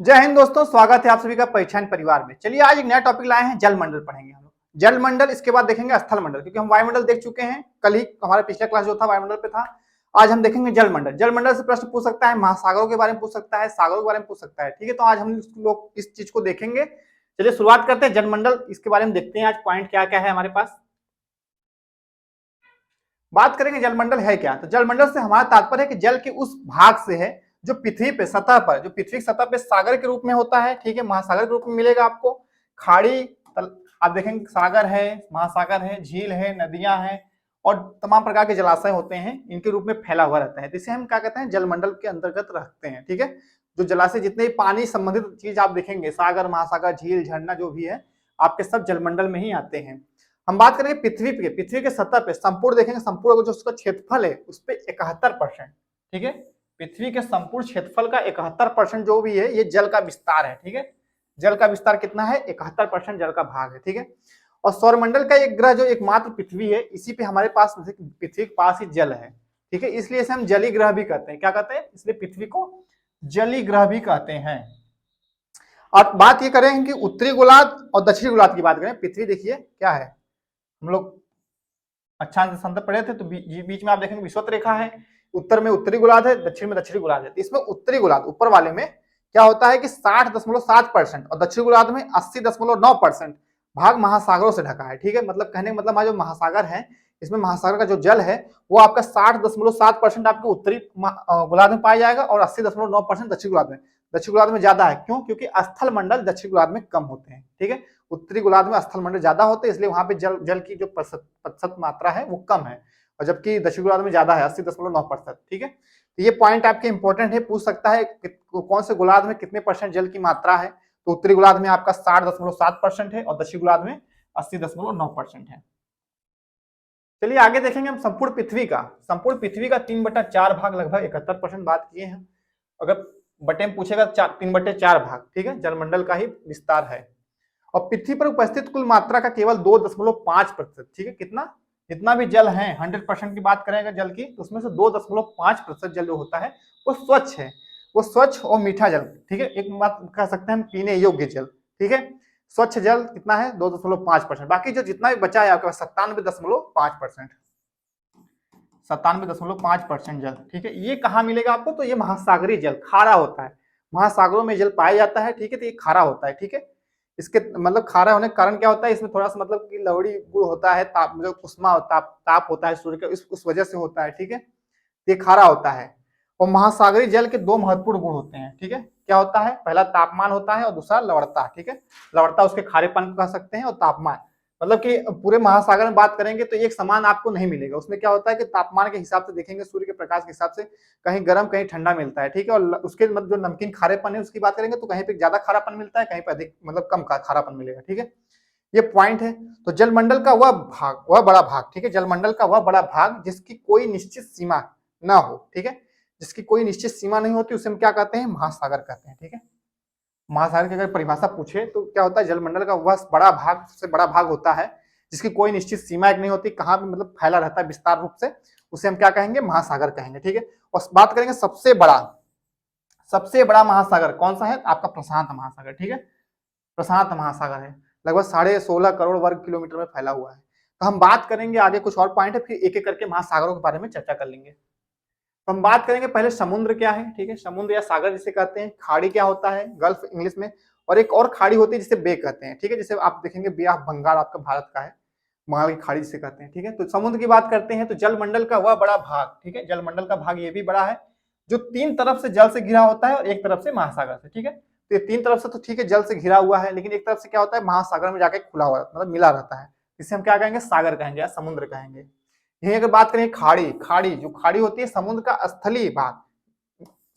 जय हिंद दोस्तों, स्वागत है आप सभी का पहचान परिवार में। चलिए आज एक नया टॉपिक लाए हैं, जल मंडल पढ़ेंगे हम लोग। जल मंडल, इसके बाद देखेंगे स्थल मंडल, क्योंकि हम वायुमंडल देख चुके हैं। कल ही हमारा पिछला क्लास जो था वायुमंडल पे था। आज हम देखेंगे जल मंडल। जल मंडल से प्रश्न पूछ सकता है, महासागरों के बारे में पूछ सकता है, सागरों के बारे में पूछ सकता है। ठीक है, तो आज हम लोग इस चीज को देखेंगे। चलिए शुरुआत करते हैं जल मंडल, इसके बारे में देखते हैं आज पॉइंट क्या क्या है हमारे पास। बात करेंगे जलमंडल है क्या। तो जलमंडल से हमारा तात्पर्य है कि जल के उस भाग से है जो पृथ्वी पे सतह पर, जो पृथ्वी की सतह पे सागर के रूप में होता है। ठीक है, महासागर के रूप में मिलेगा आपको। खाड़ी आप देखेंगे सागर है, महासागर है, झील है, नदियां हैं और तमाम प्रकार के जलाशय होते हैं, इनके रूप में फैला हुआ रहता है। इसे हम क्या कहते हैं, जलमंडल के अंतर्गत रखते हैं। ठीक है, जो जलाशय जितने भी पानी संबंधित चीज आप देखेंगे, सागर, महासागर, झील, झरना जो भी है, आपके सब जलमंडल में ही आते हैं। हम बात करेंगे पृथ्वी के सतह पे संपूर्ण देखेंगे, संपूर्ण जो उसका क्षेत्रफल है उस पे 71%। ठीक है, पृथ्वी के संपूर्ण क्षेत्रफल का 71% जो भी है ये जल का विस्तार है। ठीक है, जल का विस्तार कितना है, 71% जल का भाग है। ठीक है, और सौरमंडल का एक ग्रह जो एकमात्र पृथ्वी है, इसी पे हमारे पास पृथ्वी के पास ही जल है। ठीक है, इसलिए इसे हम जली ग्रह भी कहते हैं। क्या कहते हैं, इसलिए पृथ्वी को जली ग्रह भी कहते हैं। और बात ये करें कि उत्तरी गोलार्ध और दक्षिणी गोलार्ध की बात करें, पृथ्वी देखिए क्या है, हम लोग अच्छा संदर्भ पढ़े थे, तो बीच में आप देखेंगे विषुवत रेखा है। उत्तर में उत्तरी गोलार्ध है, दक्षिण में दक्षिणी गोलार्ध है। तो इसमें उत्तरी गोलार्ध ऊपर वाले में क्या होता है कि 60.7% और दक्षिणी गोलार्ध में 80.9% भाग महासागरों से ढका है। ठीक है, मतलब कहने का मतलब हमारा जो महासागर है, इसमें महासागर का जो जल है वो आपका 60.7% आपके उत्तरी गोलार्ध में पाया जाएगा और 80.9% दक्षिणी गोलार्ध में। दक्षिण गोलार्ध में ज्यादा है, क्यों? क्योंकि स्थल मंडल दक्षिण गोलार्ध में कम होते हैं। ठीक है, उत्तरी गोलार्ध में स्थल मंडल ज्यादा होते हैं, इसलिए वहां पे जल की जो प्रतिशत मात्रा है वो कम है, और जबकि दक्षिण गोलार्ध में ज्यादा है, 80.9%। ठीक है, तो ये पॉइंट आपके इंपॉर्टेंट है, पूछ सकता है कौन से गोलार्ध में कितने परसेंट जल की मात्रा है। तो उत्तरी गोलार्ध में आपका 60.7% है और दक्षिण गोलार्ध में 80.9% है। चलिए आगे देखेंगे हम संपूर्ण पृथ्वी का। संपूर्ण पृथ्वी का 3/4 भाग, लगभग 71% बात किए हैं। अगर बटे में पूछेगा 3/4 भाग, ठीक है, जलमंडल का ही विस्तार है। और पृथ्वी पर उपस्थित कुल मात्रा का केवल 2.5%। ठीक है, कितना, जितना भी जल है 100% की बात करेंगे जल की, तो उसमें से 2.5% जल जो होता है वो स्वच्छ है, वो स्वच्छ और मीठा जल। ठीक है, एक बात कह सकते हैं हम, पीने योग्य जल। ठीक है, स्वच्छ जल कितना है, 2.5%। बाकी जो जितना भी बचा है आपके पास 97.5%, 97.5% जल। ठीक है, ये कहाँ मिलेगा आपको, तो ये महासागरीय जल खारा होता है, महासागरों में जल पाया जाता है। ठीक है, तो ये खारा होता है। ठीक है, इसके मतलब खारा होने का कारण क्या होता है, इसमें थोड़ा सा मतलब कि लवड़ी गुण होता है, ताप मतलब उष्मा ताप होता है सूर्य का, उस वजह से होता है। ठीक है, ये खारा होता है। और महासागरीय जल के दो महत्वपूर्ण गुण होते हैं। ठीक है, क्या होता है, पहला तापमान होता है और दूसरा लवणता। ठीक है, लवणता उसके खारेपन को कह सकते हैं, और तापमान मतलब कि पूरे महासागर में बात करेंगे तो एक समान आपको नहीं मिलेगा। उसमें क्या होता है कि तापमान के हिसाब से देखेंगे, सूर्य के प्रकाश के हिसाब से कहीं गर्म कहीं ठंडा मिलता है। ठीक है, और उसके मतलब जो नमकीन खारेपन है उसकी बात करेंगे तो कहीं पे ज्यादा खारापन मिलता है, कहीं पे अधिक मतलब कम खारापन मिलेगा। ठीक है, ये पॉइंट है। तो जलमंडल का वह भाग, वह बड़ा भाग, ठीक है, जलमंडल का वह बड़ा भाग जिसकी कोई निश्चित सीमा ना हो। ठीक है, जिसकी कोई निश्चित सीमा नहीं होती, उसे हम क्या कहते हैं, महासागर कहते हैं। ठीक है, महासागर की अगर परिभाषा पूछे तो क्या होता है, जलमंडल का वह बड़ा भाग, सबसे बड़ा भाग होता है जिसकी कोई निश्चित सीमा एक नहीं होती, कहाँ भी मतलब फैला रहता है विस्तार रूप से, उसे हम क्या कहेंगे, महासागर कहेंगे। ठीक है, और बात करेंगे सबसे बड़ा महासागर कौन सा है, आपका प्रशांत महासागर। ठीक है, प्रशांत महासागर है, लगभग 16.5 करोड़ वर्ग किलोमीटर में फैला हुआ है। तो हम बात करेंगे आगे कुछ और पॉइंट है, फिर एक एक करके महासागरों के बारे में चर्चा कर लेंगे। तो हम बात करेंगे पहले समुद्र क्या है। ठीक है, समुद्र या सागर जिसे कहते हैं, खाड़ी क्या होता है, गल्फ इंग्लिश में, और एक और खाड़ी होती है जिसे बे कहते हैं। ठीक है, जिसे आप देखेंगे बे ऑफ बंगाल आपका भारत का है, बंगाल की खाड़ी जिसे कहते हैं। ठीक है, तो समुद्र की बात करते हैं तो जलमंडल का वह बड़ा भाग, ठीक है, जलमंडल का भाग ये भी बड़ा है जो 3 तरफ से जल से घिरा होता है और एक तरफ से महासागर से। ठीक है, तो ये 3 तरफ से तो ठीक है जल से घिरा हुआ है, लेकिन एक तरफ से क्या होता है, महासागर में जाके खुला हुआ मतलब मिला रहता है, इसे हम क्या कहेंगे, सागर कहेंगे या समुद्र कहेंगे। यही अगर बात करें खाड़ी, खाड़ी जो खाड़ी होती है समुद्र का स्थलीय भाग,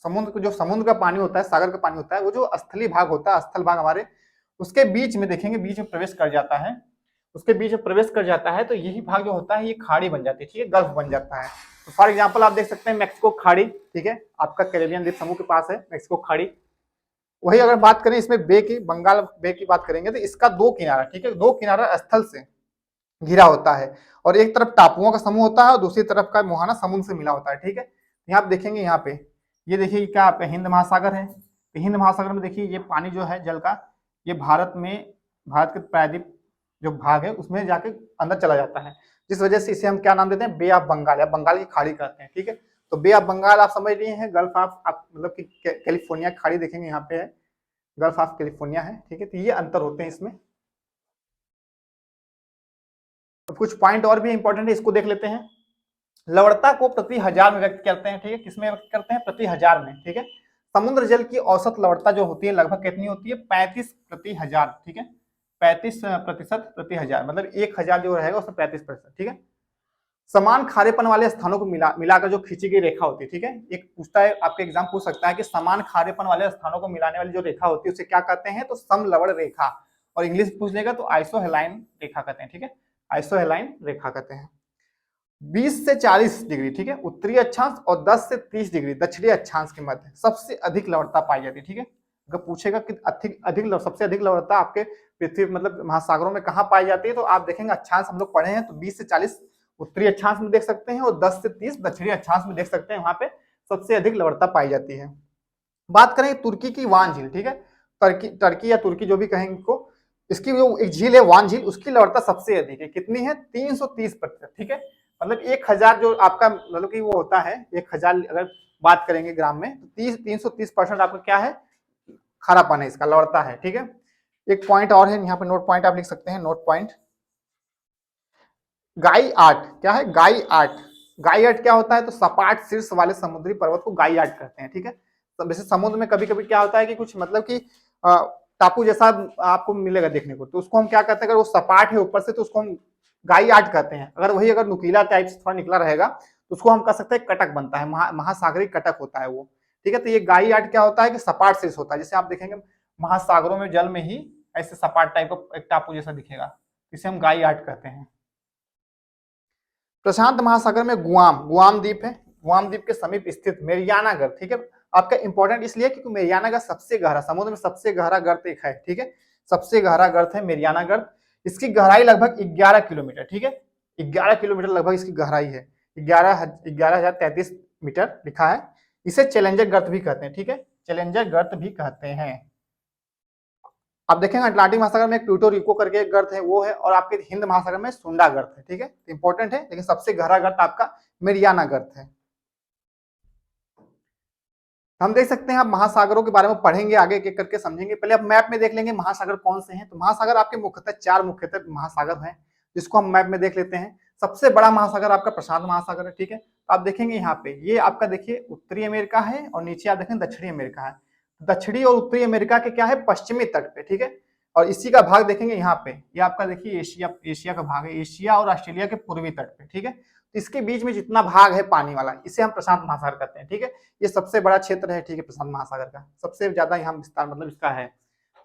समुद्र को जो समुद्र का पानी होता है, सागर का पानी होता है, वो जो स्थलीय भाग होता है, स्थल भाग हमारे, उसके बीच में देखेंगे, बीच में प्रवेश कर जाता है, उसके बीच में प्रवेश कर जाता है, तो यही भाग जो होता है ये खाड़ी बन जाती है। ठीक है, गल्फ बन जाता है। तो फॉर एग्जाम्पल आप देख सकते हैं मैक्सिको खाड़ी, ठीक है, आपका कैरेबियन द्वीप समूह के पास है मैक्सिको खाड़ी। वही अगर बात करें इसमें बे की, बंगाल बे की बात करेंगे तो इसका 2 किनारा, ठीक है, 2 किनारा स्थल से घिरा होता है, और एक तरफ टापुओं का समूह होता है और दूसरी तरफ का मुहाना समुद्र से मिला होता है। ठीक है, यहाँ आप देखेंगे, यहाँ पे ये देखिए क्या, हिंद महासागर है, तो हिंद महासागर में देखिए ये पानी जो है जल का, ये भारत के प्रायद्वीप जो भाग है उसमें जाके अंदर चला जाता है, जिस वजह से इसे हम क्या नाम देते हैं, बे ऑफ बंगाल या बंगाल की खाड़ी कहते हैं। ठीक है, तो बे ऑफ बंगाल आप समझ लिए हैं, गल्फ ऑफ आप मतलब कि कैलिफोर्निया की खाड़ी देखेंगे यहाँ पे है, गल्फ ऑफ कैलिफोर्निया है। ठीक है, तो ये अंतर होते हैं इसमें। तो कुछ पॉइंट और भी इंपॉर्टेंट है, इसको देख लेते हैं। लवणता को प्रति हजार में व्यक्त करते हैं। ठीक है, किसमें व्यक्त करते हैं, प्रति हजार में। ठीक है, समुद्र जल की औसत लवणता जो होती है लगभग कितनी होती है, 35 प्रति हजार। ठीक है, 35% प्रति हजार, मतलब 1000 जो रहेगा उसमें 35%। ठीक है, समान खारेपन वाले स्थानों को मिलाकर जो खींची गई रेखा होती है। ठीक है, एक पूछता है आपके एग्जाम पूछ सकता है कि समान खारेपन वाले स्थानों को मिलाने वाली जो रेखा होती है उसे क्या कहते हैं, तो समलवण रेखा, और इंग्लिश पूछ लेगा तो आइसोहेलाइन रेखा कहते हैं। ठीक है, आइसोहेलाइन रेखा कहते हैं। 20 से 40 डिग्री, ठीक है, उत्तरी अक्षांश और 10 से 30 डिग्री दक्षिणी अक्षांश के मध्य सबसे अधिक लवणता पाई जाती है। ठीक है, अगर पूछेगा कि सबसे अधिक लवणता आपके पृथ्वी मतलब महासागरों में कहाँ पाई जाती है, तो आप देखेंगे अक्षांश हम लोग पढ़े हैं, तो 20 से 40 उत्तरी अक्षांश में देख सकते हैं और 10 से 30 दक्षिणी अक्षांश में देख सकते हैं, वहां पे सबसे अधिक लवणता पाई जाती है। बात करें तुर्की की वान झील, ठीक है, टर्की या तुर्की जो भी कहेंगे इसको, इसकी जो एक झील है वान झील, उसकी लवणता सबसे अधिक है, कितनी है, 330%। ठीक है, मतलब 1000 जो आपका मतलब कि वो होता है 1000 अगर बात करेंगे ग्राम में, तो 330% आपका क्या है, खारापन है, इसका लवणता है। ठीक है, एक पॉइंट और है यहाँ पे, नोट पॉइंट आप लिख सकते हैं, नोट पॉइंट, गाई आर्ट क्या है, गाई आर्ट। गाई आर्ट क्या होता है, तो सपाट शीर्ष वाले समुद्री पर्वत को गाई आर्ट कहते हैं। ठीक है, तो वैसे समुद्र में कभी कभी क्या होता है कि कुछ मतलब कि टापू जैसा आपको मिलेगा देखने को, तो उसको हम क्या कहते हैं, अगर वो सपाट है ऊपर से तो उसको हम गाई आर्ट कहते हैं। अगर वही अगर नुकीला टाइप से थोड़ा निकला रहेगा तो उसको हम कह सकते हैं कटक बनता है, महासागरीय कटक होता है वो। ठीक है, तो ये गाई आर्ट क्या होता है कि सपाट शीर्ष होता है, जैसे आप देखेंगे महासागरों में जल में ही ऐसे सपाट टाइप का एक टापू जैसा दिखेगा, इसे हम गाई आर्ट कहते हैं। प्रशांत महासागर में गुआम द्वीप है, गुआम द्वीप के समीप स्थित मेरियाना गर्त, ठीक है, आपका इंपॉर्टेंट इसलिए क्योंकि मेरियाना गर्त सबसे गहरा, समुद्र में सबसे गहरा गर्त एक है। ठीक है, सबसे गहरा गर्त है मेरियाना गर्त, इसकी गहराई लगभग 11 किलोमीटर। ठीक है, 11 किलोमीटर लगभग इसकी गहराई है, 11,033 मीटर लिखा है। इसे चैलेंजर गर्त भी कहते हैं। ठीक है, चैलेंजर गर्त भी कहते हैं। आप देखेंगे अटलांटिक महासागर में एक प्यूटो रिको करके एक गर्त है, वो है, और आपके हिंद महासागर में सुंडा गर्त है। ठीक है, इंपॉर्टेंट है, लेकिन सबसे गहरा गर्त आपका मेरियाना गर्त है। हम देख सकते हैं, आप महासागरों के बारे में पढ़ेंगे आगे एक एक करके समझेंगे। पहले आप मैप में देख लेंगे महासागर कौन से हैं, तो महासागर आपके मुख्यतः 4 मुख्यतः महासागर हैं, जिसको हम मैप में देख लेते हैं। सबसे बड़ा महासागर आपका प्रशांत महासागर है। ठीक है, तो आप देखेंगे यहाँ पे ये आपका देखिए उत्तरी अमेरिका है और नीचे आप देखें दक्षिणी अमेरिका है। दक्षिणी और उत्तरी अमेरिका के क्या है, पश्चिमी तट पे। ठीक है, और इसी का भाग देखेंगे यहाँ पे, ये आपका देखिए एशिया का भाग है, एशिया और ऑस्ट्रेलिया के पूर्वी तट पे। ठीक है, तो इसके बीच में जितना भाग है पानी वाला, इसे हम प्रशांत महासागर कहते हैं। ठीक है, ये सबसे बड़ा क्षेत्र है। ठीक है, प्रशांत महासागर का सबसे ज्यादा यहाँ विस्तार मतलब इसका है।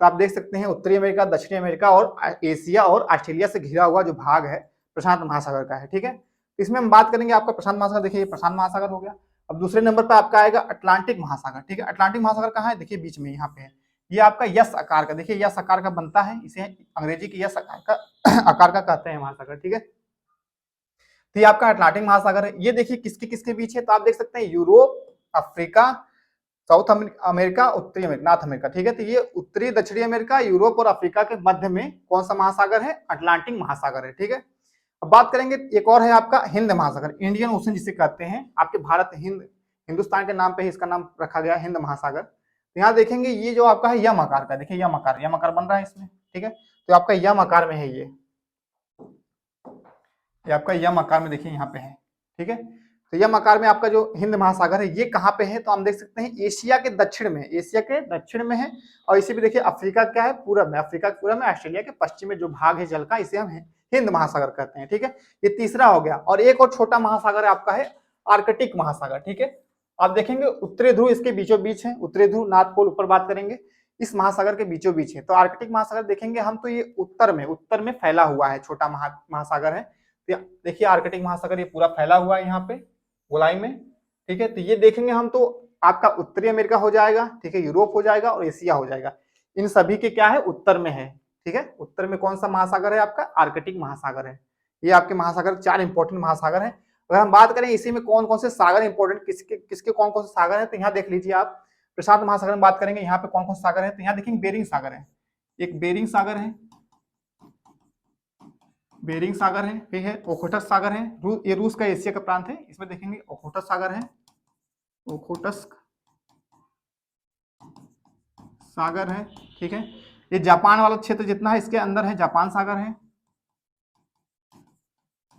तो आप देख सकते हैं उत्तरी अमेरिका, दक्षिणी अमेरिका और एशिया और ऑस्ट्रेलिया से घिरा हुआ जो भाग है प्रशांत महासागर का है। ठीक है, इसमें हम बात करेंगे आपका प्रशांत महासागर, देखिए प्रशांत महासागर हो गया। अब दूसरे नंबर पर आपका आएगा अटलांटिक महासागर। ठीक है, अटलांटिक महासागर कहाँ है, देखिए बीच में यहाँ पे है, ये आपका यस आकार का, देखिए यस आकार का बनता है, इसे अंग्रेजी की यस आकार का कहते हैं महासागर। ठीक है, तो ये आपका अटलांटिक महासागर है। ये देखिए किसके किसके बीच है, तो आप देख सकते हैं यूरोप, अफ्रीका, साउथ अमेरिका, उत्तरी अमेरिका, नॉर्थ अमेरिका। ठीक है, तो ये उत्तरी दक्षिणी अमेरिका, यूरोप और अफ्रीका के मध्य में कौन सा महासागर है, अटलांटिक महासागर है। ठीक है, अब बात करेंगे एक और है आपका हिंद महासागर, इंडियन ओशन जिसे कहते हैं, आपके भारत हिंदुस्तान के नाम पे ही इसका नाम रखा गया हिंद महासागर। तो यहाँ देखेंगे ये जो आपका है यम आकार का, देखिए यम आकार बन रहा है इसमें। ठीक है, तो आपका यम आकार में है, ये आपका यम आकार में देखिए यहाँ पे है। ठीक है, तो यम आकार में आपका जो हिंद महासागर है ये कहाँ पे है, तो हम देख सकते हैं एशिया के दक्षिण में, एशिया के दक्षिण में है, और इसी भी देखिए अफ्रीका क्या है, पूरब में, अफ्रीका के पूरब में, ऑस्ट्रेलिया के पश्चिम में जो भाग है जल का, इसे हम हिंद महासागर कहते हैं। ठीक है, ये तीसरा हो गया। और एक और छोटा महासागर आपका है आर्कटिक महासागर। ठीक है, आप देखेंगे उत्तरी ध्रुव इसके बीचों बीच है, उत्तरी ध्रुव नॉर्थ पोल ऊपर बात करेंगे, इस महासागर के बीचों बीच है। तो आर्कटिक महासागर देखेंगे हम, तो ये उत्तर में फैला हुआ है, छोटा महासागर है। देखिए आर्कटिक महासागर ये पूरा फैला हुआ है यहाँ पे गोलाई में। ठीक है, तो ये देखेंगे हम, तो आपका उत्तरी अमेरिका हो जाएगा, ठीक है, यूरोप हो जाएगा और एशिया हो जाएगा, इन सभी के क्या है, उत्तर में है। ठीक है, उत्तर में कौन सा महासागर है आपका, आर्कटिक महासागर है। ये आपके महासागर 4 इंपॉर्टेंट महासागर है। अगर हम बात करें इसी में कौन कौन से सागर इंपॉर्टेंट, किसके कौन कौन से सागर है, तो यहाँ देख लीजिए आप, प्रशांत महासागर में बात करेंगे, यहाँ पे कौन कौन सागर है, तो यहाँ देखेंगे बेरिंग सागर है, एक बेरिंग सागर है, बेरिंग सागर है, ठीक है, ओखोटस सागर है, ये रूस का एशिया का प्रांत है, इसमें देखेंगे ओखोटस सागर है, ओखोटस्क सागर है, ठीक है। ये जापान वाला क्षेत्र जितना है इसके अंदर है, जापान सागर है,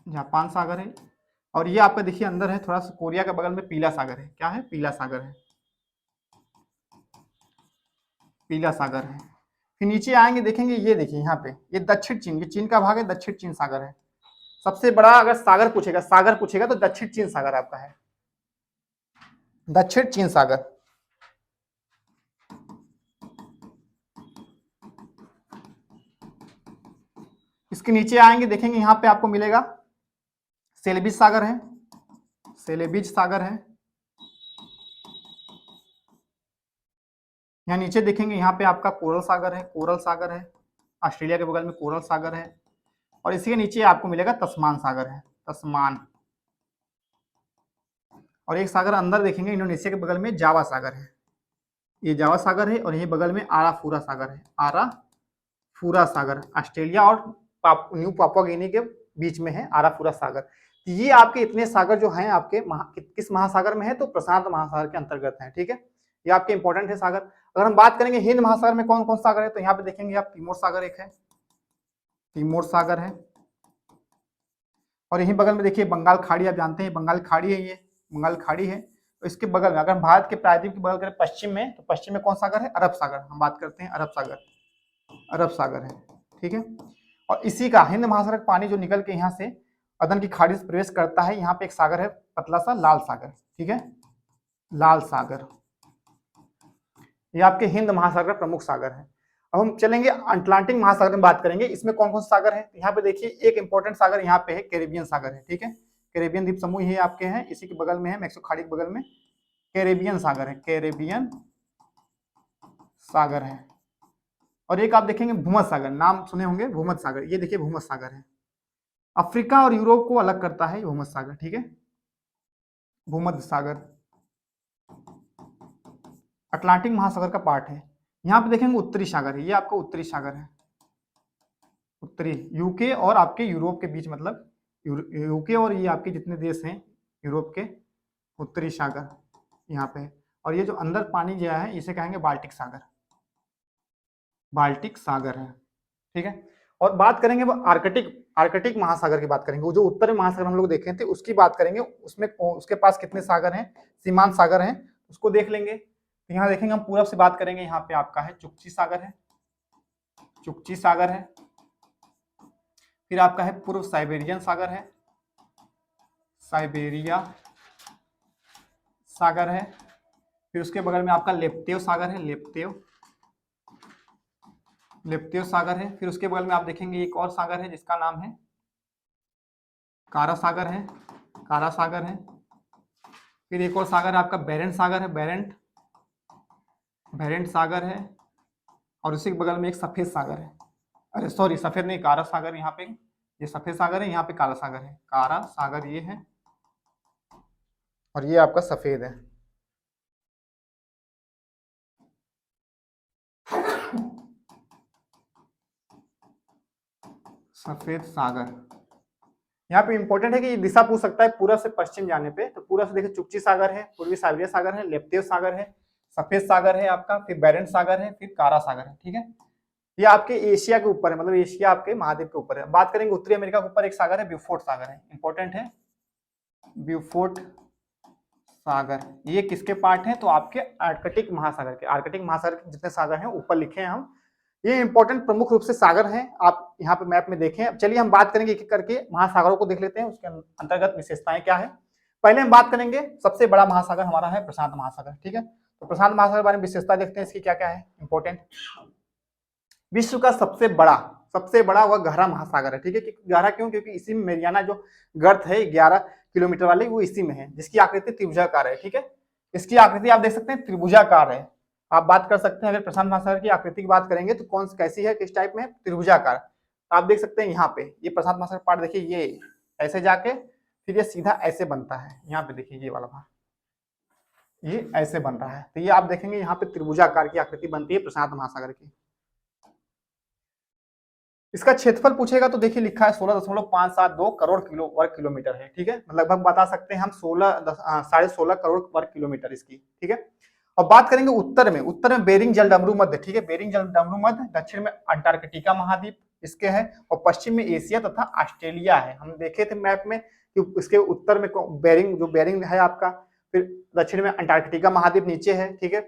जापान सागर है। और ये आपका देखिए अंदर है थोड़ा सा कोरिया के बगल में पीला सागर है, क्या है, पीला सागर है, पीला सागर है। फिर नीचे आएंगे देखेंगे, ये देखिए यहाँ पे ये दक्षिण चीन, ये चीन का भाग है, दक्षिण चीन सागर है। सबसे बड़ा अगर सागर पूछेगा तो दक्षिण चीन सागर आपका है, दक्षिण चीन सागर। इसके नीचे आएंगे देखेंगे यहाँ पे आपको मिलेगा सेलेबिज सागर है, सेलेबिज सागर है। यहाँ नीचे देखेंगे यहाँ पे आपका कोरल सागर है, कोरल सागर है, ऑस्ट्रेलिया के बगल में कोरल सागर है। और इसी के नीचे आपको मिलेगा तस्मान सागर है, तस्मान। और एक सागर अंदर देखेंगे इंडोनेशिया के बगल में जावा सागर है, ये जावा सागर है। और यही बगल में आराफूरा सागर है, आराफूरा सागर, ऑस्ट्रेलिया और न्यू पापुआ गिनी के बीच में है आराफूरा सागर। ये आपके इतने सागर जो हैं आपके किस महासागर में है, तो प्रशांत महासागर के अंतर्गत है, ठीक है। ये आपके इंपॉर्टेंट है सागर। अगर हम बात करेंगे हिंद महासागर में कौन कौन सागर है, तो यहाँ पे देखेंगे आप तिमोर सागर एक है, तिमोर सागर है। और यही बगल में देखिए बंगाल खाड़ी, आप जानते हैं बंगाल खाड़ी है, ये बंगाल खाड़ी है। तो इसके बगल में अगर हम भारत के प्रायद्वीप की बगल करें पश्चिम में, तो पश्चिम में कौन सागर है, अरब सागर। हम बात करते हैं अरब सागर, अरब सागर है, ठीक है। और इसी का हिंद महासागर पानी जो निकल के यहाँ से अदन की खाड़ी से प्रवेश करता है, यहाँ पे एक सागर है पतला सा, लाल सागर, ठीक है, लाल सागर। ये आपके हिंद महासागर का प्रमुख सागर है। अब हम चलेंगे अटलांटिक महासागर में बात करेंगे, इसमें कौन कौन सागर है। यहाँ पे देखिए एक इंपॉर्टेंट सागर यहाँ पे है, कैरेबियन सागर है, ठीक है। कैरेबियन द्वीप समूह ही आपके हैं, इसी के बगल में है, मैक्सिको खाड़ी के बगल में कैरेबियन सागर है, कैरेबियन सागर है। और एक आप देखेंगे भूमध्य सागर, नाम सुने होंगे भूमध्य सागर, ये देखिए भूमध्य सागर है, अफ्रीका और यूरोप को अलग करता है भूमध्य सागर, ठीक है, भूमध्य सागर अटलांटिक महासागर का पार्ट है। यहाँ पे देखेंगे उत्तरी सागर है, ये आपका उत्तरी सागर है, उत्तरी यूके और आपके यूरोप के बीच, मतलब यूके और ये आपके जितने देश हैं यूरोप के, उत्तरी सागर यहाँ पे। और ये जो अंदर पानी गया है इसे कहेंगे बाल्टिक सागर, बाल्टिक सागर है, ठीक है। और बात करेंगे वो आर्कटिक महासागर की बात करेंगे, वो जो उत्तरी महासागर हम लोग देखे थे उसकी बात करेंगे, उसमें उसके पास कितने सागर हैं, सीमांत सागर हैं, उसको देख लेंगे। तो यहाँ देखेंगे हम पूरब से बात करेंगे, यहाँ पे आपका है चुक्ची सागर है, चुक्ची सागर है। फिर आपका है पूर्व साइबेरियन सागर है, साइबेरिया सागर है। फिर उसके बगल में आपका लेप्तेव सागर है, लेप्तेव सागर है। फिर उसके बगल में आप देखेंगे एक और सागर है जिसका नाम है कारा सागर है, कारा सागर है। फिर एक और सागर है आपका बेरेंट सागर है, बेरेंट सागर है। और उसी के बगल में एक सफेद सागर है, अरे सॉरी सफेद नहीं, कारा सागर। यहाँ पे ये सफेद सागर है, यहाँ पे काला सागर है, कारा सागर ये है, और ये आपका सफेद है। सफेद सागर यहाँ पे इंपॉर्टेंट है कि ये दिशा पूछ सकता है पूरब से पश्चिम जाने पे, तो पूरब से देखिए चुक्ची सागर है, पूर्वी साइबेरिया सागर है, लेप्तेव सागर है, सफेद सागर है आपका, फिर बेरेंट सागर है, फिर कारा सागर है, ठीक है। ये आपके एशिया के ऊपर है, मतलब एशिया आपके महाद्वीप के ऊपर है। बात करेंगे उत्तरी अमेरिका के ऊपर एक सागर है, ब्यूफोर्ट सागर है, इंपॉर्टेंट है, ब्यूफोर्ट सागर। ये किसके पार्ट है, तो आपके आर्कटिक महासागर के, आर्कटिक महासागर के जितने सागर हैं ऊपर लिखे हैं हम, ये इंपॉर्टेंट प्रमुख रूप से सागर हैं, आप यहाँ पे मैप में देखें। अब चलिए हम बात करेंगे एक एक करके महासागरों को देख लेते हैं, उसके अंतर्गत विशेषताएं क्या है। पहले हम बात करेंगे सबसे बड़ा महासागर हमारा है प्रशांत महासागर, ठीक है। तो प्रशांत महासागर के बारे में विशेषता देखते हैं, इसकी क्या क्या है इंपॉर्टेंट। विश्व का सबसे बड़ा वह गहरा महासागर है, ठीक है। गहरा क्यों, क्योंकि इसी में मेरियाना जो गर्त है 11 किलोमीटर वाली, वो इसी में है, जिसकी आकृति त्रिभुजाकार है, ठीक है। इसकी आकृति आप देख सकते हैं त्रिभुजाकार है। आप बात कर सकते हैं अगर प्रशांत महासागर की आकृति की बात करेंगे तो कौन कैसी है, किस टाइप में है, त्रिभुजाकार। आप देख सकते हैं यहाँ पे ये प्रशांत महासागर पार्ट देखिए, ये ऐसे जाके फिर ये सीधा ऐसे बनता है, यहाँ पे देखिए ये वाला भाग, ये ऐसे बन रहा है। तो ये आप देखेंगे यहाँ पे त्रिभुजाकार की आकृति बनती है प्रशांत महासागर की। इसका क्षेत्रफल पूछेगा तो देखिए लिखा है 16.572 करोड़ वर्ग किलोमीटर है, ठीक है। लगभग बता सकते हैं हम 16 करोड़ वर्ग किलोमीटर इसकी, ठीक है। और बात करेंगे उत्तर में, उत्तर में बेरिंग जलडमरू मध्य, ठीक है, बेरिंग जलडमरू मध्य, दक्षिण में अंटार्कटिका महाद्वीप इसके है, और पश्चिम में एशिया तथा ऑस्ट्रेलिया है। हम देखे थे मैप में कि इसके उत्तर में बेरिंग, जो बेरिंग है आपका, फिर दक्षिण में अंटार्कटिका महाद्वीप नीचे है, ठीक है,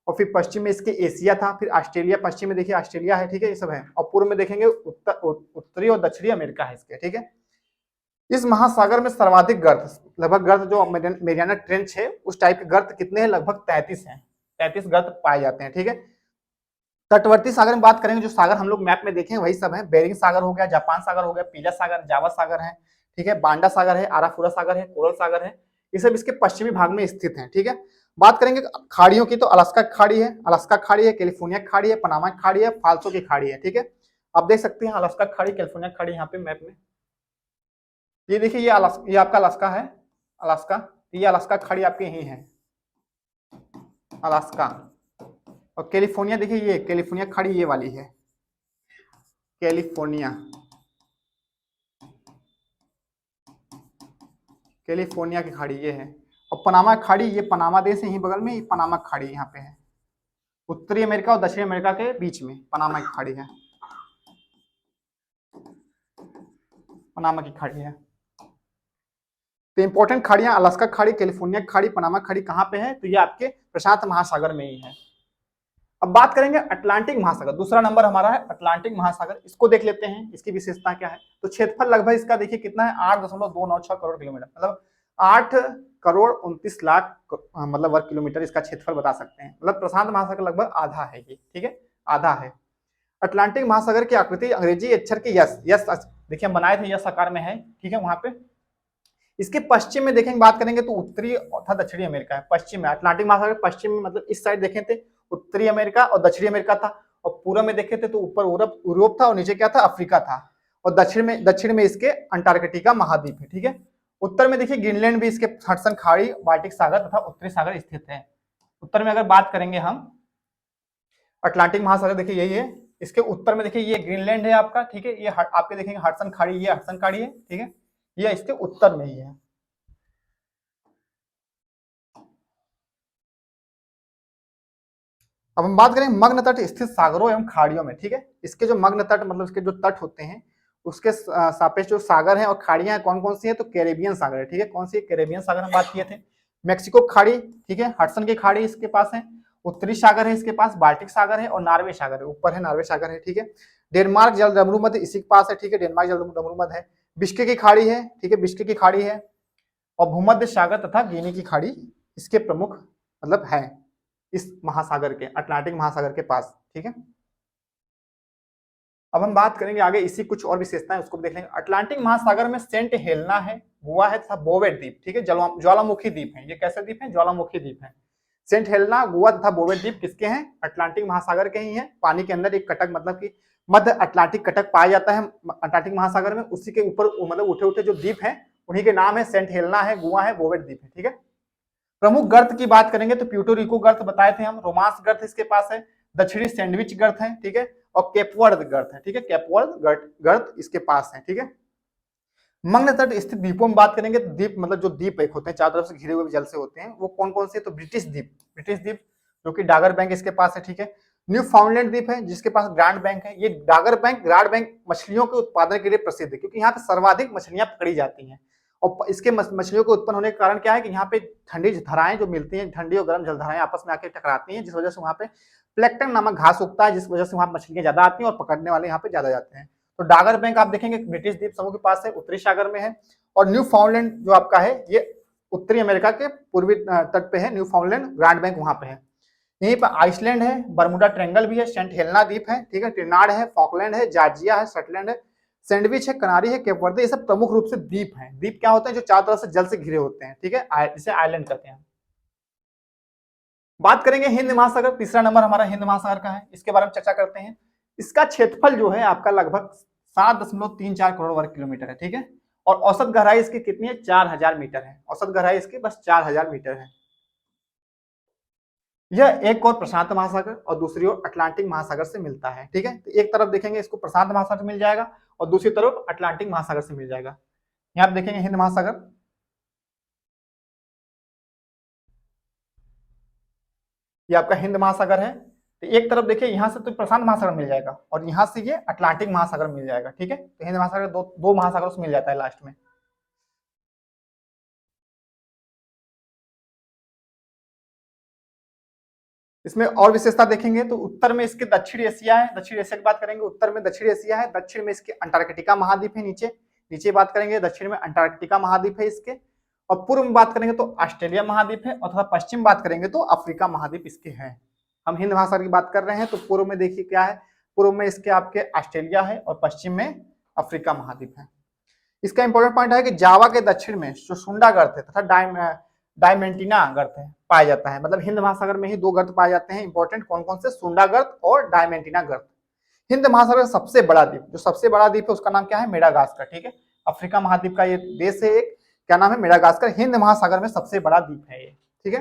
और फिर पश्चिम में इसके एशिया था, फिर ऑस्ट्रेलिया, पश्चिम में देखिए ऑस्ट्रेलिया है, ठीक है, ये सब है, और पूर्व में देखेंगे उत्तरी और दक्षिणी अमेरिका है इसके, ठीक है। इस महासागर में सर्वाधिक गर्त, लगभग गर्त जो मेरियाना ट्रेंच है उस टाइप के गर्त कितने हैं, लगभग 33 हैं, 33 गर्त पाए जाते हैं, ठीक है। तटवर्ती सागर में बात करेंगे, जो सागर हम लोग मैप में देखें वही सब है, बेरिंग सागर हो गया, जापान सागर हो गया, पीला सागर, जावा सागर है, ठीक है, बांडा सागर है, आराफुरा सागर है, कोरल सागर है, ये सब इसके पश्चिमी भाग में स्थित है, ठीक है। बात करेंगे खाड़ियों की तो अलास्का खाड़ी है, अलास्का खाड़ी है, कैलिफोर्निया खाड़ी है, पनामा खाड़ी है, फाल्सो की खाड़ी है, ठीक है। आप देख सकते हैं अलास्का खाड़ी, कैलिफोर्निया खाड़ी यहाँ पे मैप में, ये देखिए ये आपका अलास्का है, अलास्का, ये अलास्का खाड़ी आपके यही है, अलास्का। और कैलिफोर्निया देखिए ये कैलिफोर्निया खाड़ी ये वाली है, कैलिफोर्निया, कैलिफोर्निया की खाड़ी ये है। और पनामा खाड़ी, ये पनामा देश है यहीं बगल में, ये पनामा खाड़ी यहाँ पे है, उत्तरी अमेरिका और दक्षिणी अमेरिका के बीच में पनामा की खाड़ी है, पनामा की खाड़ी है। तो इंपॉर्टेंट खाड़ियां अलास्का खाड़ी, कैलिफोर्निया खाड़ी, पनामा खाड़ी कहाँ पे है, तो ये आपके प्रशांत महासागर में ही है। अब बात करेंगे अटलांटिक महासागर, दूसरा नंबर हमारा है अटलांटिक महासागर, इसको देख लेते हैं इसकी विशेषता क्या है। तो क्षेत्रफल लगभग इसका देखिए कितना है, 8.296 करोड़ किलोमीटर, मतलब 8 करोड़ 29 लाख मतलब वर्ग किलोमीटर इसका क्षेत्रफल बता सकते हैं। मतलब प्रशांत महासागर लगभग आधा है ये, ठीक है, आधा है। अटलांटिक महासागर की आकृति अंग्रेजी अक्षर की यस, यस देखिए हम बनाए थे, यस आकार में है, ठीक है। वहां पे इसके पश्चिम में देखेंगे, बात करेंगे तो उत्तरी तथा दक्षिणी अमेरिका है, पश्चिम में अटलांटिक महासागर, पश्चिम में मतलब इस साइड देखे थे उत्तरी अमेरिका और दक्षिणी अमेरिका था, और पूर्व में देखे थे तो ऊपर यूरोप था और नीचे क्या था, अफ्रीका था, और दक्षिण में इसके अंटार्कटिका महाद्वीप है, ठीक है। उत्तर में देखिए ग्रीनलैंड भी इसके हडसन खाड़ी, बाल्टिक सागर तथा उत्तरी सागर स्थित है। उत्तर में अगर बात करेंगे हम अटलांटिक महासागर, देखिए यही है, इसके उत्तर में देखिए ये ग्रीनलैंड है आपका, ठीक है, ये आपके देखेंगे हडसन खाड़ी, ये हडसन खाड़ी है, ठीक है, ये इसके उत्तर में ही है। अब हम बात करें मग्न तट स्थित सागरों एवं खाड़ियों में, ठीक है। इसके जो मग्न तट मतलब इसके जो तट होते हैं उसके सापेक्ष जो सागर हैं और खाड़ियां हैं कौन कौन सी है, तो कैरेबियन सागर है, ठीक है। कौन सी कैरेबियन सागर हम बात किए थे, मेक्सिको खाड़ी, ठीक है, हडसन की खाड़ी इसके पास है, उत्तरी सागर है इसके पास, बाल्टिक सागर है, और नॉर्वे सागर है, ऊपर है नॉर्वे सागर है, ठीक है। डेनमार्क जल डमरू मध्य इसी के पास है, ठीक है, डेनमार्क जल डमरू मध्य है, बिस्के की खाड़ी है, ठीक है, बिस्के की खाड़ी है, और भूमध्य सागर तथा गिनी की खाड़ी इसके प्रमुख मतलब है इस महासागर के, अटलांटिक महासागर के पास, ठीक है। अब हम बात करेंगे आगे इसी कुछ और विशेषताएं उसको देख लेंगे। अटलांटिक महासागर में सेंट हेलेना है, गोवा है तथा बोवेट द्वीप, ठीक है, ज्वालामुखी द्वीप है, ये कैसे द्वीप है, ज्वालामुखी द्वीप है। सेंट हेलेना, गोवा तथा बोवेट द्वीप किसके हैं, अटलांटिक महासागर के ही हैं। पानी के अंदर एक कटक मतलब कि मध्य अटलांटिक कटक पाया जाता है अटलांटिक महासागर में, उसी के ऊपर मतलब उठे उठे जो द्वीप है उन्हीं के नाम है, सेंट हेलेना है, गोवा है, बोवेट द्वीप है, ठीक है। प्रमुख गर्त की बात करेंगे तो प्यूटोरिको गर्त बताए थे हम, रोमांस गर्त इसके पास है, दक्षिणी सैंडविच गर्त है, ठीक है, और केपवर्ड गर्त है, ठीक है, केपवर्ड गर्त इसके पास है, ठीक है। मग्न तट स्थित द्वीपों में बात करेंगे तो द्वीप मतलब जो द्वीप एक होते हैं चारों तरफ से घिरे हुए जल से होते हैं, वो कौन कौन से, तो ब्रिटिश द्वीप जो कि डागर बैंक इसके पास है, ठीक है। न्यू फाउंडलैंड द्वीप है जिसके पास ग्रांड बैंक है, ये डागर बैंक ग्रांड बैंक मछलियों के उत्पादन के लिए प्रसिद्ध है, क्योंकि यहाँ पे सर्वाधिक मछलियां पकड़ी जाती हैं, और इसके मछलियों के उत्पन्न होने के कारण क्या है कि यहाँ पे ठंडी धाराएं जो मिलती हैं, ठंडी और गर्म जलधाराएं आपस में आके टकराती हैं, जिस वजह से वहाँ पे प्लेक्टन नामक घास उगता है, जिस वजह से वहाँ मछलियां ज्यादा आती हैं और पकड़ने वाले यहाँ पे ज्यादा जाते हैं। तो डागर बैंक आप देखेंगे ब्रिटिश द्वीप समूह के पास है, उत्तरी सागर में है, और न्यू फाउंडलैंड जो आपका है ये उत्तरी अमेरिका के पूर्वी तट पे है, न्यू फाउंडलैंड ग्रांड बैंक वहां पे है। यहीं पर आइसलैंड है, बर्मुडा ट्रायंगल भी है, सेंट हेलेना द्वीप है, ठीक है, ट्रिनिडाद है, फॉकलैंड है, जॉर्जिया है, शटलैंड है, सैंडविच है, कनारी है, केप वर्दे, ये सब प्रमुख रूप से द्वीप हैं। द्वीप क्या होते हैं, जो चारों तरफ से जल से घिरे होते हैं, ठीक है, इसे आइलैंड कहते हैं। बात करेंगे हिंद महासागर, तीसरा नंबर हमारा हिंद महासागर का है, इसके बारे में चर्चा करते हैं। इसका क्षेत्रफल जो है आपका लगभग 7.34 करोड़ वर्ग किलोमीटर है, ठीक है, और औसत गहराई इसकी कितनी है, 4000 मीटर है, औसत गहराई इसकी बस 4000 मीटर है। यह एक और प्रशांत महासागर और दूसरी ओर अटलांटिक महासागर से मिलता है। ठीक है, तो एक तरफ देखेंगे इसको प्रशांत महासागर मिल जाएगा और दूसरी तरफ अटलांटिक महासागर से मिल जाएगा। यहाँ आप देखेंगे हिंद महासागर, ये आपका हिंद महासागर है। तो एक तरफ देखिए यहाँ से तो प्रशांत महासागर मिल जाएगा और यहाँ से ये अटलांटिक महासागर मिल जाएगा। ठीक है, तो हिंद महासागर दो महासागरों से मिल जाता है लास्ट में। इसमें और विशेषता देखेंगे तो उत्तर में इसके दक्षिण एशिया है, दक्षिण एशिया की बात करेंगे, उत्तर में दक्षिण एशिया है, दक्षिण में इसके अंटार्कटिका महाद्वीप है, नीचे नीचे बात करेंगे दक्षिण में अंटार्कटिका महाद्वीप है इसके, और पूर्व में बात करेंगे तो ऑस्ट्रेलिया महाद्वीप है, और थोड़ा पश्चिम बात करेंगे तो अफ्रीका महाद्वीप इसके हैं। हम हिंद महासागर की बात कर रहे हैं, तो पूर्व में देखिए क्या है, पूर्व में इसके आपके ऑस्ट्रेलिया है और पश्चिम में अफ्रीका महाद्वीप है। इसका इंपॉर्टेंट पॉइंट है कि जावा के दक्षिण में जो सुंडा गर्त है तथा डायमेंटिना गर्त है पाया जाता है। मतलब हिंद महासागर में ही दो गर्त पाए जाते हैं इंपॉर्टेंट, कौन कौन से, सुंडा गर्त और डायमेंटिना गर्त। हिंद महासागर का सबसे बड़ा द्वीप, जो सबसे बड़ा द्वीप है उसका नाम क्या है, मेडागास्कर। ठीक है, अफ्रीका महाद्वीप का ये देश है एक, क्या नाम है, मेडागास्कर। हिंद महासागर में सबसे बड़ा द्वीप है ये। ठीक है,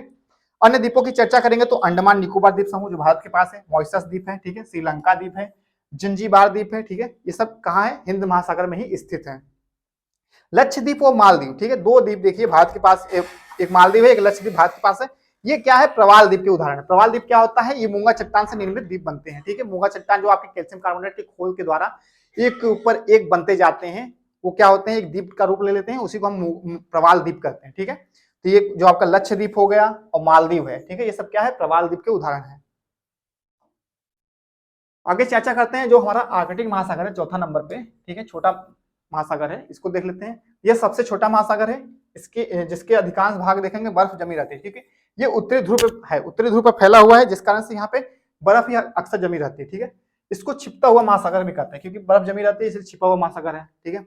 अन्य द्वीपों की चर्चा करेंगे तो अंडमान निकोबार द्वीप समूह जो भारत के पास है, मॉरिशस द्वीप है, ठीक है, श्रीलंका द्वीप है, जंजीबार द्वीप है। ठीक है, ये सब कहाँ है, हिंद महासागर में ही स्थित है। लक्षद्वीप और मालदीव, ठीक है, दो द्वीप देखिए भारत के पास, एक मालदीव है, एक लक्षद्वीप भारत के पास है। ये क्या है, प्रवाल द्वीप के उदाहरण है। प्रवाल द्वीप क्या होता है, ये मूंगा चट्टान से निर्मित द्वीप बनते हैं। ठीक है, मूंगा चट्टान जो आपके कैल्शियम कार्बोनेट के खोल के द्वारा एक के ऊपर एक बनते जाते हैं, वो क्या होते हैं, एक द्वीप का रूप ले लेते हैं, उसी को हम प्रवाल द्वीप कहते हैं। ठीक है, तो ये जो आपका लक्षद्वीप हो गया और मालदीव है, ठीक है, ये सब क्या है, प्रवाल द्वीप के उदाहरण है। आगे चर्चा करते हैं जो हमारा आर्कटिक महासागर है चौथा नंबर पे। ठीक है, छोटा महासागर है, इसको देख लेते हैं। यह सबसे छोटा महासागर है, इसके जिसके अधिकांश भाग देखेंगे बर्फ जमी रहती है। ठीक है, ये उत्तरी ध्रुव पे है, उत्तरी ध्रुव पर फैला हुआ है, जिस कारण से यहाँ पे बर्फ ही अक्सर जमी रहती है। ठीक है, इसको छिपता हुआ महासागर भी कहते हैं, क्योंकि बर्फ जमी रहती है इसलिए छिपा हुआ महासागर है। ठीक है,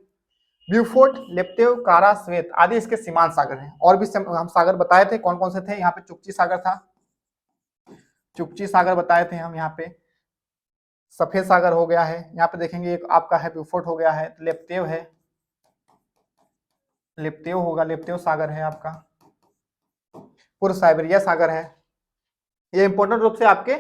ब्यूफोर्ट, लेप्टेव, कारा, श्वेत आदि इसके सीमांत सागर हैं। और भी हम सागर बताए थे, कौन कौन से थे, यहाँ पे चुकची सागर था, चुकची सागर बताए थे हम। यहाँ पे सफेद सागर हो गया है, यहाँ पे देखेंगे एक आपका है ब्यूफोर्ट हो गया है, लेप्टेव है, लेप्टेव होगा, लेप्टेव सागर है आपका, पूर्व साइबेरिया सागर है। ये इंपॉर्टेंट रूप से आपके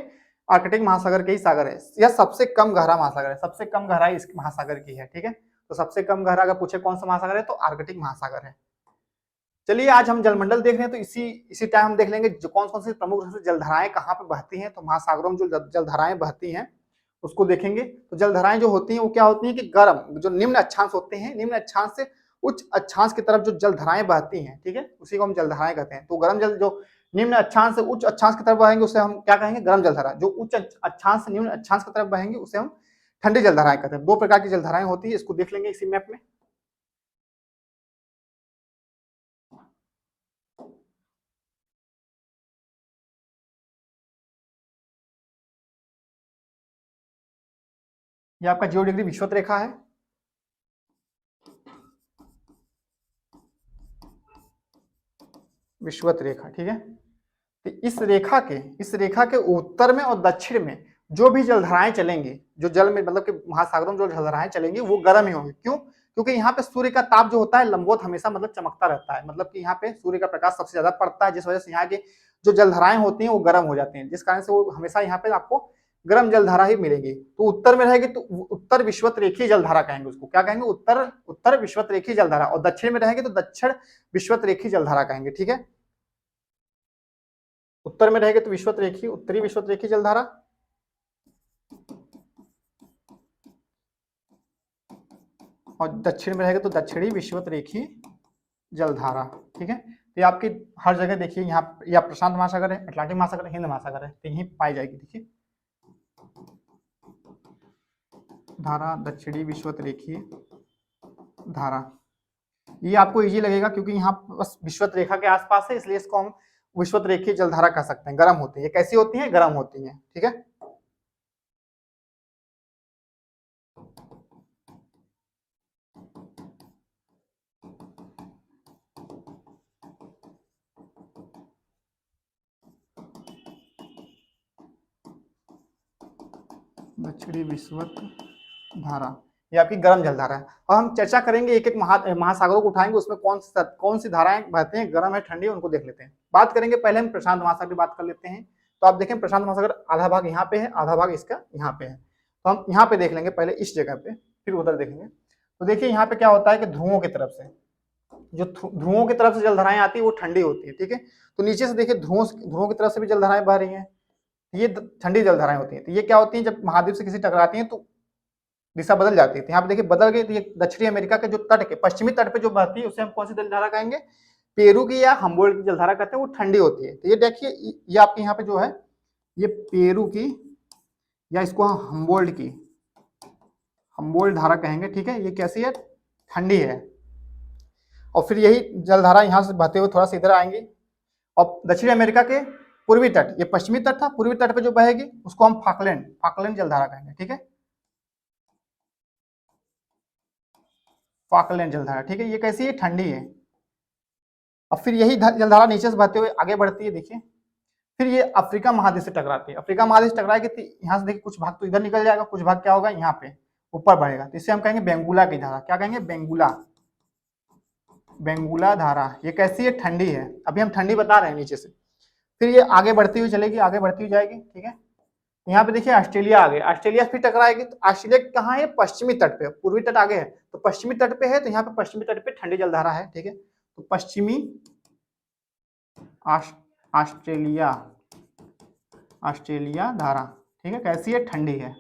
आर्कटिक महासागर के ही सागर है। यह सबसे कम गहरा महासागर है, सबसे कम गहराई इस महासागर की है। ठीक है, तो सबसे कम गहरा अगर पूछे कौन सा महासागर है तो आर्कटिक महासागर है। चलिए आज हम जलमंडल देख रहे हैं, तो इसी टाइम हम देख लेंगे जो कौन सी प्रमुख रूप से जलधाराएं कहाँ पे बहती हैं। तो महासागरों में जो जलधाराएं बहती हैं उसको देखेंगे। तो जलधाराएं जो होती हैं वो क्या होती हैं कि गर्म जो निम्न अक्षांश होते हैं, निम्न अक्षांश से उच्च अक्षांश की तरफ जो जलधाराएं बहती हैं, ठीक है, उसी को हम जलधाराएं कहते हैं। तो गर्म जल जो निम्न अक्षांश से उच्च अक्षांश की तरफ बहेंगे उसे हम क्या कहेंगे, गर्म जलधारा। जो उच्च अक्षांश से निम्न अक्षांश की तरफ बहेंगे उसे हम ठंडी जलधाराएं कहते हैं। दो प्रकार की जलधाराएं होती है, इसको देख लेंगे इसी मैप में। ये आपका 0 डिग्री विषुवत रेखा है, विषुवत रेखा। ठीक है, तो इस रेखा के उत्तर में और दक्षिण में जो भी जलधाराएं चलेंगी, जो जल में मतलब कि महासागरों में जो जलधाराएं चलेंगी वो गर्म ही होंगी। क्यों, क्योंकि यहाँ पे सूर्य का ताप जो होता है लंबवत हमेशा मतलब चमकता रहता है, मतलब कि यहाँ पे सूर्य का प्रकाश सबसे ज्यादा पड़ता है, जिस वजह से यहाँ की जो जलधाराएं होती हैं वो गर्म हो जाती हैं, जिस कारण से वो हमेशा यहाँ पे आपको गर्म जलधारा ही मिलेगी। तो उत्तर में रहेगी तो उत्तर विषुवत रेखीय जलधारा कहेंगे उसको, क्या कहेंगे, उत्तर विषुवत रेखीय जलधारा। और दक्षिण में रहेगी तो दक्षिण विषुवत रेखीय जलधारा कहेंगे। ठीक है, उत्तर में रहेगी तो विषुवत रेखी, उत्तरी विषुवत रेखी जलधारा, और दक्षिण में रहेगा तो दक्षिणी विषुवत रेखी जलधारा। ठीक है, तो ये आपकी हर जगह देखिए, यहाँ या प्रशांत महासागर है, अटलांटिक महासागर है, हिंद महासागर है, तो यहीं पाई जाएगी। देखिए धारा दक्षिणी विषुवत रेखी धारा, ये आपको इजी लगेगा क्योंकि यहाँ बस विषुवत रेखा के आसपास है, इसलिए इसको हम विषुवत रेखीय जलधारा कह सकते हैं। गर्म होती है, कैसी होती है, गर्म होती है। ठीक है, दक्षिणी विषुवत धारा ये आपकी गर्म जलधारा है। और हम चर्चा करेंगे एक एक महासागरों को उठाएंगे, उसमें कौन सी धाराएं बहते हैं, गर्म है ठंडी है, उनको देख लेते हैं। बात करेंगे पहले हम प्रशांत महासागर की बात कर लेते हैं। तो आप देखें प्रशांत महासागर आधा भाग यहाँ पे है, आधा भाग इसका यहाँ पे है। तो हम यहाँ पे देख लेंगे पहले इस जगह पे, फिर उधर देखेंगे। तो देखिए यहाँ पे क्या होता है कि ध्रुवों की तरफ से जो ध्रुवों की तरफ से जलधाराएं आती है वो ठंडी होती है, ठीक है। तो नीचे से देखिए ध्रुवों की तरफ से भी जलधाराएं बह रही हैं, ये ठंडी जलधाराएं होती हैं। तो ये क्या होती हैं, जब महाद्वीप से किसी टकराती हैं तो दिशा बदल जाती है। तो यहाँ पे देखिए बदल गई, तो ये दक्षिणी अमेरिका के जो तट के पश्चिमी तट पे जो बहती है उसे हम कौन सी जलधारा कहेंगे, पेरू की या हम्बोल्ट की जलधारा कहते हैं, वो ठंडी होती है। तो ये देखिए ये आपके यहाँ पे जो है ये पेरू की या इसको हम्बोल्ट धारा कहेंगे, ठीक है। ये कैसी है, ठंडी है। और फिर यही जलधारा यहाँ से बहते हुए थोड़ा सा इधर आएंगी और दक्षिणी अमेरिका के पूर्वी तट, ये पश्चिमी तट था, पूर्वी तट पे जो बहेगी उसको हम फाकलैंड जलधारा कहेंगे, ठीक है। फाकलैंड जलधारा, ठीक है। ये कैसी है, ठंडी है। अब फिर यही जलधारा नीचे से बहते हुए आगे बढ़ती है, देखिए फिर ये अफ्रीका महाद्वीप से टकराती है। अफ्रीका महाद्वीप से टकराएगी तो यहाँ से देखिए कुछ भाग तो इधर निकल जाएगा, कुछ भाग क्या होगा यहाँ पे ऊपर बढ़ेगा। तो इसे हम कहेंगे बेंगुला की धारा। क्या कहेंगे, बेंगुला धारा। ये कैसी है, ठंडी है। अभी हम ठंडी बता रहे हैं नीचे से। फिर ये आगे बढ़ती हुई चलेगी, आगे बढ़ती हुई जाएगी, ठीक है। यहाँ पे देखिए ऑस्ट्रेलिया आ गया, ऑस्ट्रेलिया फिर टकराएगी। तो ऑस्ट्रेलिया कहाँ है, पश्चिमी तट पे, पूर्वी तट आगे है तो पश्चिमी तट पे है। तो यहाँ पे पश्चिमी तट पे ठंडी जलधारा है, ठीक है। तो पश्चिमी ऑस्ट्रेलिया धारा, ठीक है, कैसी है, ठंडी है।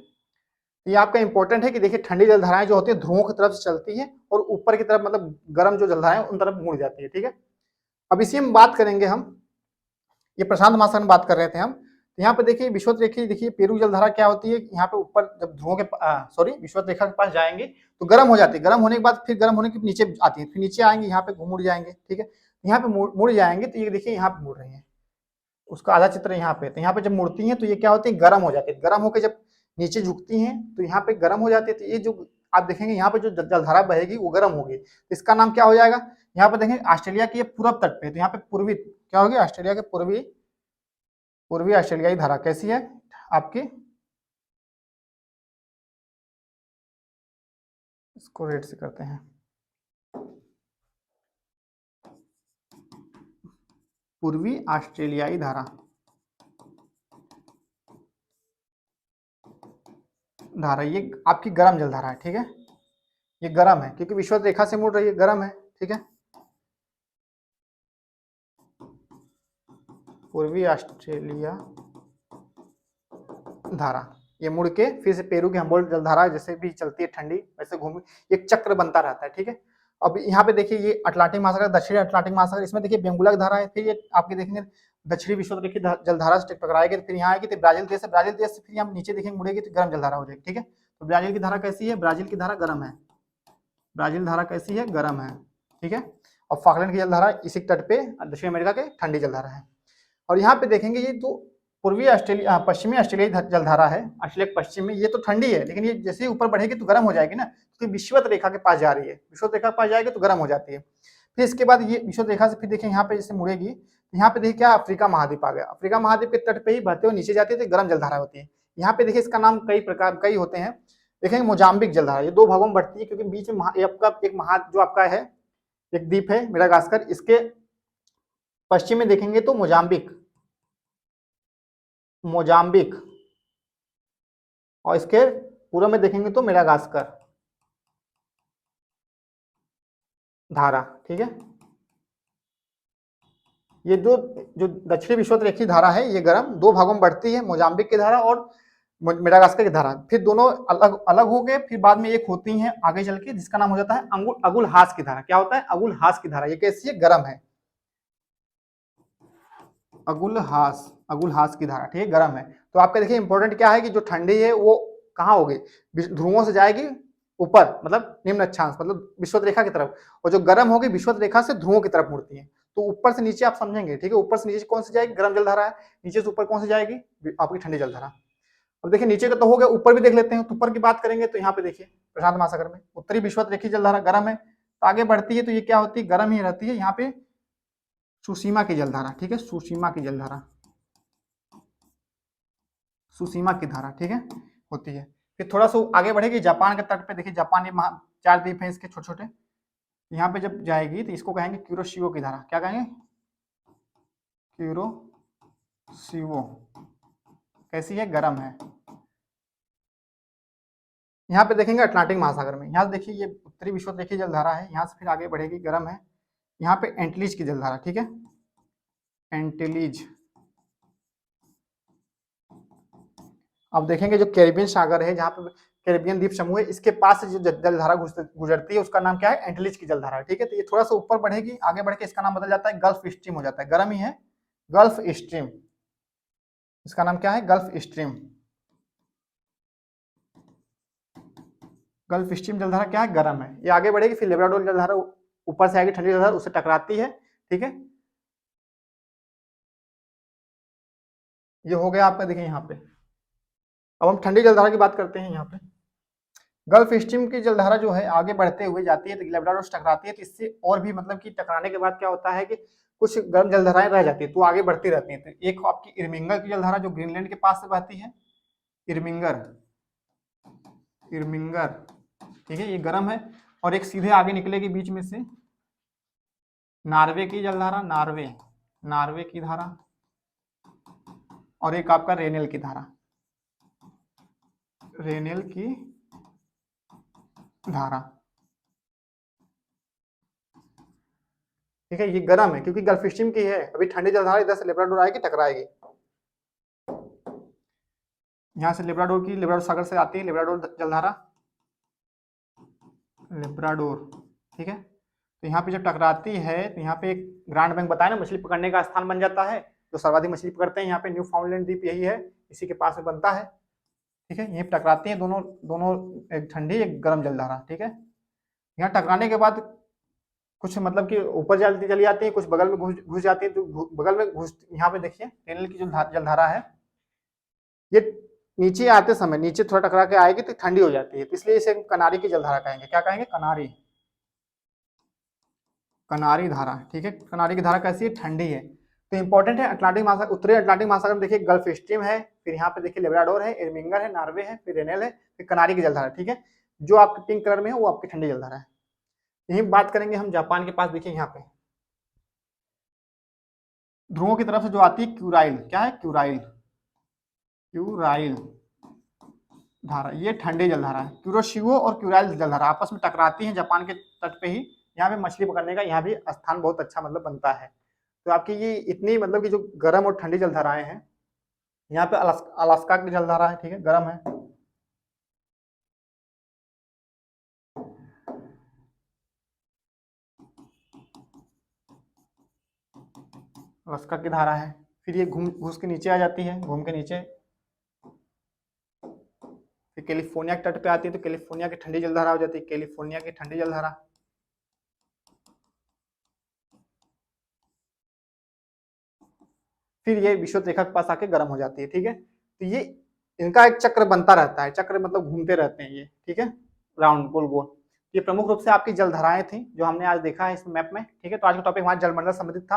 ये आपका इंपॉर्टेंट है कि देखिए ठंडी जलधाराएं जो होती है ध्रुवों की तरफ से चलती है और ऊपर की तरफ मतलब गर्म जो जलधाराएं उन तरफ मुड़ जाती है, ठीक है। अब इसी में बात करेंगे हम, ये प्रशांत महासागर में बात कर रहे थे हम। तो यहाँ पे देखिए विषुवत रेखा, देखिए पेरू जलधारा क्या होती है, यहाँ पे ऊपर जब ध्रुवों के विषुवत रेखा के पास जाएंगे तो गर्म हो जाती है। गर्म होने के बाद फिर गर्म होने के नीचे आती है, फिर नीचे आएंगे यहाँ पे मुड़ जाएंगे, ठीक है। यहाँ पे मुड़ जाएंगे तो ये देखिए यहाँ पे मुड़ रही है, उसका आधा चित्र यहाँ पे। तो यहाँ पे जब मुड़ती है तो ये क्या होती है, गर्म हो जाती है। गर्म होकर जब नीचे झुकती हैं तो यहाँ पे गर्म हो जाती है। तो ये जो आप देखेंगे यहाँ पे जो जलधारा बहेगी वो गर्म होगी, तो इसका नाम क्या हो जाएगा, यहाँ पे देखेंगे ऑस्ट्रेलिया के पूर्व तट पे, तो यहाँ पे पूर्वी क्या होगी, ऑस्ट्रेलिया के पूर्वी ऑस्ट्रेलियाई धारा कैसी है आपकी, इसको रेड से करते हैं, पूर्वी ऑस्ट्रेलियाई धारा ये आपकी गर्म जलधारा है, ठीक है। ये गर्म है क्योंकि विषुवत रेखा से मुड़ रही है, गर्म है, ठीक है। पूर्वी ऑस्ट्रेलिया धारा ये मुड़ के फिर से पेरू की हम्बोल्ट जलधारा जैसे भी चलती है ठंडी, वैसे घूम एक चक्र बनता रहता है, ठीक है। अब यहाँ पे देखिए ये अटलांटिक महासागर, दक्षिणी अटलांटिक महासागर, इसमें देखिए बेंगुला की धारा है। फिर ये आपके देखेंगे दक्षिणी विषुवत रेखा जलधारा से टकराएगी, फिर यहाँ आएगी तो ब्राजील देश है, ब्राजील देश से फिर हम नीचे देखेंगे मुड़ेगी तो गर्म जलधारा हो जाएगी, ठीक है। तो ब्राजील की धारा कैसी है, ब्राजील की धारा गर्म है, ब्राजील धारा कैसी है, गर्म है, ठीक है। और फाकलैंड की जलधारा इसी तट पे दक्षिण अमेरिका के ठंडी जलधारा है। और यहाँ पे देखेंगे ये तो पूर्वी ऑस्ट्रेलिया पश्चिमी ऑस्ट्रेलियाई जलधारा है, ऑस्ट्रेलिया पश्चिम में, ये तो ठंडी है लेकिन ये जैसे ही ऊपर बढ़ेगी तो गर्म हो जाएगी ना, क्योंकि विषुवत रेखा के पास जा रही है, विषुवत रेखा के पास जाएगी तो गर्म हो जाती है। फिर इसके बाद ये विषुवत रेखा से फिर देखिए यहाँ पे जैसे मुड़ेगी, यहाँ पे देखिए क्या अफ्रीका महाद्वीप आ गया, अफ्रीका महाद्वीप के तट पे ही बहते हुए नीचे जाती है तो गर्म जलधारा होती है। यहाँ पे देखिए इसका नाम कई होते हैं, देखेंगे मोजाम्बिक जलधारा, ये दो भागों में बढ़ती है क्योंकि बीच में आपका एक जो आपका है एक द्वीप है मेडागास्कर, इसके पश्चिम में देखेंगे तो मोजाम्बिक और इसके पूर्व में देखेंगे तो मेडागास्कर धारा, ठीक है। ये जो दक्षिणी विषुवत रेखी धारा है ये गर्म दो भागों में बढ़ती है, मोजाम्बिक की धारा और मेडागास्कर की धारा। फिर दोनों अलग अलग हो गए, फिर बाद में एक होती है आगे चल के जिसका नाम हो जाता है अगुल हास की धारा। क्या होता है, अगुल हास की धारा, ये कैसी है, गर्म है, अगुल हास की धारा, ठीक है, गर्म है। तो आपका देखिए इंपॉर्टेंट क्या है कि जो ठंडी है वो कहाँ होगी, ध्रुवों से जाएगी ऊपर, मतलब निम्न अक्षांश मतलब विषुवत रेखा की तरफ, और जो गर्म होगी विषुवत रेखा से ध्रुवों की तरफ मुड़ती है। तो ऊपर से नीचे आप समझेंगे, ठीक है, ऊपर से नीचे कौन सी जाएगी, गर्म जलधारा है, नीचे से ऊपर कौन सी जाएगी, आपकी ठंडी जलधारा। अब देखिए नीचे का तो हो गया, ऊपर भी देख लेते हैं। तो ऊपर की बात करेंगे तो यहाँ पे देखिए प्रशांत महासागर में उत्तरी विषुवत रेखी जलधारा गर्म है, तो आगे बढ़ती है तो ये क्या होती है, गर्म ही रहती है। यहाँ पे सुसीमा की जलधारा, ठीक है, सुसीमा की धारा, ठीक है, होती है। फिर थोड़ा सा आगे बढ़ेगी जापान के तट पे, देखिए जापान ये 4 द्वीप हैं इसके छोटे छोटे, यहाँ पे जब जाएगी तो इसको कहेंगे क्यूरोशिवो की धारा। क्या कहेंगे, क्यूरोशिवो कैसी है, गर्म है। यहाँ पे देखेंगे अटलांटिक महासागर में, यहाँ से देखिए ये उत्तरी विश्व देखिए जलधारा है, यहाँ से फिर आगे बढ़ेगी, गर्म है। यहाँ पे एंटिलीज की जलधारा, ठीक है, एंटिलीज। अब देखेंगे जो कैरिबियन सागर है, जहाँ पे कैरिबियन द्वीप समूह है, इसके पास से जो जलधारा गुजरती है उसका नाम क्या है, एंटिलीज की जलधारा, ठीक है। तो ये थोड़ा सा ऊपर बढ़ेगी, आगे बढ़ के इसका नाम बदल जाता है गल्फ स्ट्रीम हो जाता है, गर्म ही है, गल्फ स्ट्रीम, इसका नाम क्या है, गल्फ स्ट्रीम। गल्फ स्ट्रीम जलधारा क्या है, गर्म है। ये आगे बढ़ेगी, फिर लेब्राडोर जलधारा ऊपर से आएगी, ठंडी जलधारा उससे टकराती है, ठीक है। ये हो गया आपका, देखिए यहाँ पे। अब हम ठंडी जलधारा की बात करते हैं। यहाँ पे गल्फ स्ट्रीम की जलधारा जो है आगे बढ़ते हुए जाती है, तो लेब्राडोर से टकराती है, तो इससे और भी मतलब कि टकराने के बाद क्या होता है कि कुछ गर्म जलधाराएं रह जाती है, तो आगे बढ़ती रहती है। तो एक आपकी इरमिंगर की जलधारा जो ग्रीनलैंड के पास से बहती है, इरमिंगर, इरमिंगर, ठीक है, ये गर्म है। और एक सीधे आगे निकलेगी बीच में से नॉर्वे की जलधारा, नॉर्वे, नॉर्वे की धारा, और एक आपका रेनेल की धारा, रेनेल की धारा, ठीक है। ये गर्म है क्योंकि गल्फ स्ट्रीम की है, अभी ठंडी जलधारा इधर से लेब्राडोर आएगी, टकराएगी। यहाँ से लेब्राडोर की, लेब्राडोर सागर से आती है लेब्राडोर जलधारा, लेब्राडोर, ठीक है। तो यहाँ पे जब टकराती है तो यहाँ पे एक ग्रांड बैंक बताया ना, मछली पकड़ने का स्थान बन जाता है, जो सर्वाधिक मछली पकड़ते हैं यहाँ पे न्यू फाउंडलैंड द्वीप यही है, इसी के पास में बनता है, ठीक है। यहीं टकराती हैं दोनों दोनों, एक ठंडी एक गर्म जलधारा, ठीक है। यहाँ टकराने के बाद कुछ मतलब कि ऊपर चली जाती है, कुछ बगल में घुस जाती है, तो बगल में घुस, यहाँ पे देखिए रेनेल की जो जलधारा है, ये नीचे आते समय नीचे थोड़ा टकरा के आएगी तो ठंडी हो जाती है, तो इसलिए इसे कनारी की जलधारा कहेंगे। क्या कहेंगे, कनारी, कनारी धारा, ठीक है। कनारी की धारा कैसी है, ठंडी है। तो इंपॉर्टेंट है अटलांटिक महासागर, उत्तरी अटलांटिक महासागर में देखिए गल्फ स्ट्रीम है, फिर यहाँ पे देखिए लेब्राडोर है, इरमिंगर है, नॉर्वे है, फिर रेनेल है, फिर कनारी की जलधारा, ठीक है। जो आपके पिंक कलर में है वो आपकी ठंडी जलधारा है। यही बात करेंगे हम जापान के पास, देखिए यहाँ पे ध्रुवों की तरफ से जो आती है क्यूराइल, क्या है, क्यूराइल, क्यूराइल धारा, ये ठंडी जलधारा है। क्यूरोशिवो और क्यूराइल जलधारा आपस में टकराती हैं जापान के तट पे ही, यहाँ पे मछली पकड़ने का यहाँ भी स्थान बहुत अच्छा मतलब बनता है। तो आपकी ये इतनी मतलब कि जो गर्म और ठंडी जलधाराएं हैं, यहाँ पे अलास्का की जलधारा है, ठीक है, गर्म है। अलास्का की धारा है, फिर ये घुस के नीचे आ जाती है, घूम के नीचे, फिर कैलिफोर्निया के तट पे आती है, तो कैलिफोर्निया की ठंडी जलधारा हो जाती है, कैलिफोर्निया की ठंडी जलधारा। फिर ये विषुवत रेखा के पास आके गर्म हो जाती है, ठीक है। तो ये इनका एक चक्र बनता रहता है, चक्र मतलब घूमते रहते हैं ये, ठीक है, राउंड, गोल गोल। ये प्रमुख रूप से आपकी जलधाराएं थी जो हमने आज देखा है इस मैप में, ठीक है। तो आज का टॉपिक हमारा जलमंडल संबंधित था।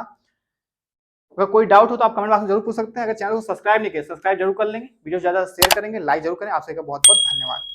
अगर कोई डाउट हो तो आप कमेंट बॉक्स में जरूर पूछ सकते हैं। अगर चैनल को सब्सक्राइब नहीं किया, सब्सक्राइब जरूर कर लेंगे, वीडियो ज्यादा शेयर करेंगे, लाइक जरूर करें। आप सभी का बहुत बहुत धन्यवाद।